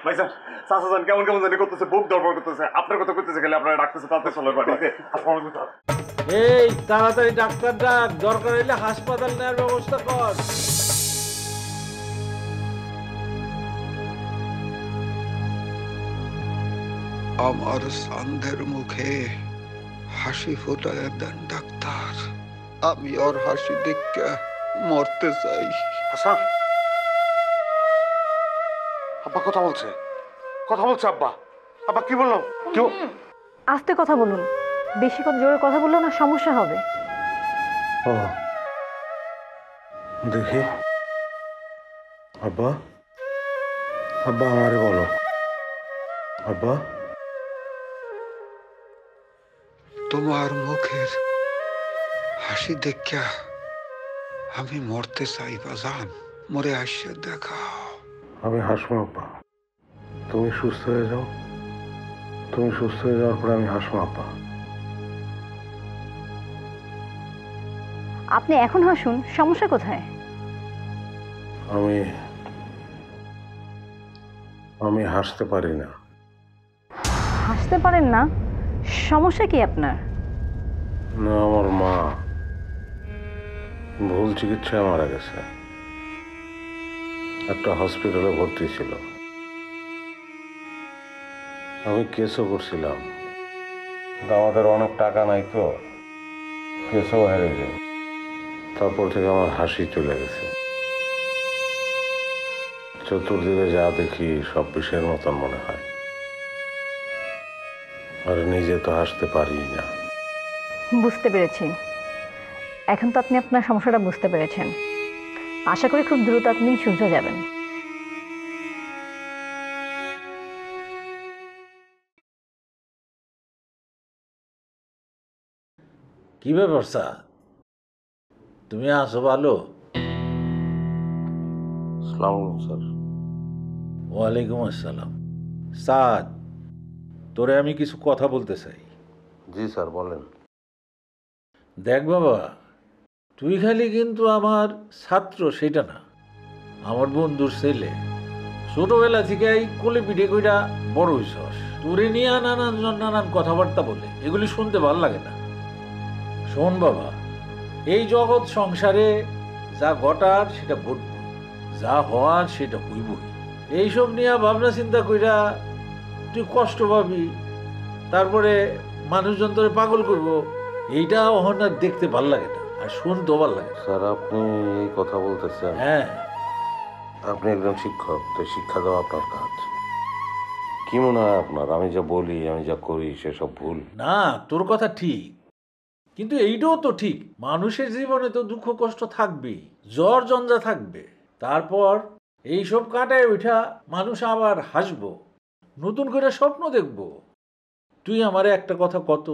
ভাইজান চাচাজান কেমন কেমন জানি করতেছে, বুক দরবার করতেছে, আপনার কথা করতেছে, খেলে আপনারা ডাকতেছে, তাতে চলো বাড়িতে। এই তাড়াতাড়ি ডাক্তার ডাক, দরকার হলে হাসপাতাল নেওয়ার ব্যবস্থা কর। আমার সান্ধের মুখে হাসি ফুটায় দেন ডাক্তার, আমি ওর হাসি দেখে মরতে চাই। হাসান, আব্বা কথা বলছে, কথা বলছে আব্বা। আব্বা কি বললাম? কেউ আস্তে কথা বলুন, বেশি কথা জোরে কথা বললে না সমস্যা হবে। ও দেখি আব্বা, আব্বা আমারে বলো আব্বা। তোমার মুখের হাসি দেখা আমি মরতে চাই বাজান, মরে আসছে দেখাও। আমি হাসবো আব্বা, তুমি সুস্থ হয়ে যাও, তুমি সুস্থ হয়ে যাওয়ার পরে আমি হাসবো আব্বা। আপনি এখন হাসুন, সমস্যা কোথায়? আমি হাসতে পারি না। হাসতে পারেন না? সমস্যা কি আপনার? না, আমার মা ভুল চিকিৎসায় মারা গেছে, একটা হসপিটালে ভর্তি ছিল। আমি কেসও করছিলাম, কিন্তু আমাদের অনেক টাকা নাই তো কেসও হেরে যায়। তারপর থেকে আমার হাসি চলে গেছে, চতুর্দিকে যা দেখি সব বিষয়ের মতন মনে হয়, আর নিজে তো হাসতে পারি না। বুঝতে পেরেছি, এখন তো আপনি আপনার সমস্যাটা বুঝতে পেরেছেন। আশা করি খুব দ্রুত আপনি সুস্থ যাবেন। কি ব্যাপার স্যার, তুমি আসো ভালো? আসসালামু আলাইকুম স্যার। ওয়ালাইকুম আসসালাম। স্যার, তোরে আমি কিছু কথা বলতে চাই। জি স্যার, বলেন। দেখ বাবা, তুই খালি কিন্তু আমার ছাত্র সেটা না, আমার বন্ধুর ছেলে। ছোটবেলা থেকে এই কোলে পিঠে কইরা বড় হইছস, তোরে নিয়ে নানান কথাবার্তা বলে, এগুলি শুনতে ভাল লাগে না। শোন বাবা, এই জগৎ সংসারে যা ঘটার সেটা ঘটবে, যা হওয়ার সেটা হইবই। এইসব নিয়ে ভাবনা চিন্তা কইরা তুই কষ্ট পাবি, তারপরে মানুষজন তোরে পাগল করবো, এইটা অহনার দেখতে ভাল লাগে না, আর শুনতেও ভাল লাগে না। স্যার, আপনি এই কথা বলতেছেন? হ্যাঁ, আপনি একজন শিক্ষক, তো শিক্ষা দেওয়া আপনার কাজ। কি মনে হয় আপনার আমি যা বলি, আমি যা করি সেসব ভুল? না, তোর কথা ঠিক, কিন্তু এইটাও তো ঠিক, মানুষের জীবনে তো দুঃখ কষ্ট থাকবেই, জ্বর জঞ্জা থাকবে, তারপর এইসব কাটায় ওইটা মানুষ আবার হাসবো, নতুন করে স্বপ্ন দেখবো। তুই আমারে একটা কথা কত,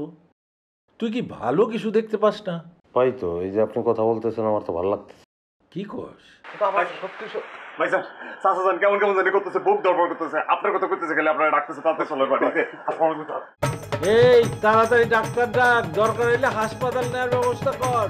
তুই কি ভালো কিছু দেখতে পাস না? পাই তো, এই যে আপনি কথা বলতেছেন আমার তো ভালো লাগতেছে। কি কস? ভাইজান চাচাজান কেমন কেমন জানি করতেছে, বুক দরবার করতেছে, আপনার কথা করতেছে, খেলে আপনারা ডাকতেছে, তাতে চলো বাড়িতে। এই তাড়াতাড়ি ডাক্তার ডাক, দরকার হলে হাসপাতাল নেওয়ার ব্যবস্থা কর।